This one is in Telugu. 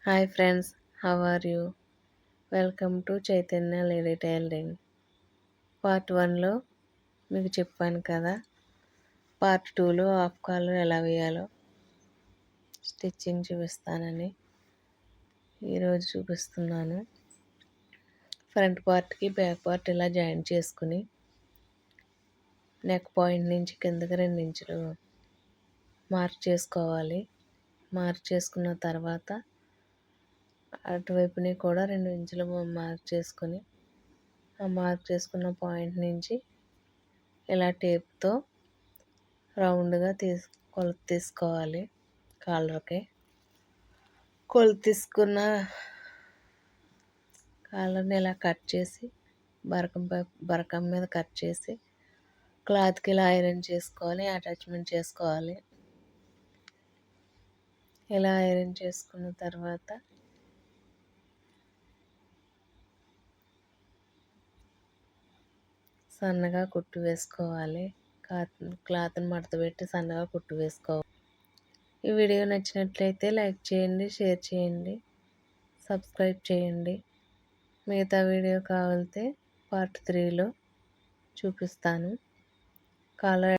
Hi friends, how are you? Welcome to Chaitanya lady tailoring. Part 1లో మీకు చెప్పాను కదా, పార్ట్ 2లో హాఫ్ కాలర్ ఎలా వేయాలో స్టిచ్చింగ్ చూపిస్తానని ఈరోజు చూపిస్తున్నాను. ఫ్రంట్ పార్ట్కి బ్యాక్ పార్ట్ ఇలా జాయింట్ చేసుకుని నెక్ పాయింట్ నుంచి కిందకి 2 ఇంచులు మార్క్ చేసుకోవాలి. మార్క్ చేసుకున్న తర్వాత అటువైపుని కూడా 2 ఇంచులు మార్క్ చేసుకొని ఆ మార్క్ చేసుకున్న పాయింట్ నుంచి ఇలా టేప్తో రౌండ్గా కొలత తీసుకోవాలి. కాలర్కి కొలత తీసుకున్న కాలర్ని ఇలా కట్ చేసి బరకం మీద కట్ చేసి క్లాత్కి ఇలా ఐరన్ చేసుకోవాలి, అటాచ్మెంట్ చేసుకోవాలి. ఇలా ఐరన్ చేసుకున్న తర్వాత సన్నగా కుట్టు వేసుకోవాలి. క్లాత్ని మడత పెట్టి సన్నగా కుట్టు వేసుకోవాలి. ఈ వీడియో నచ్చినట్లయితే లైక్ చేయండి, షేర్ చేయండి, సబ్స్క్రైబ్ చేయండి. మిగతా వీడియో కావాలితే పార్ట్ 3లో చూపిస్తాను. కాలర్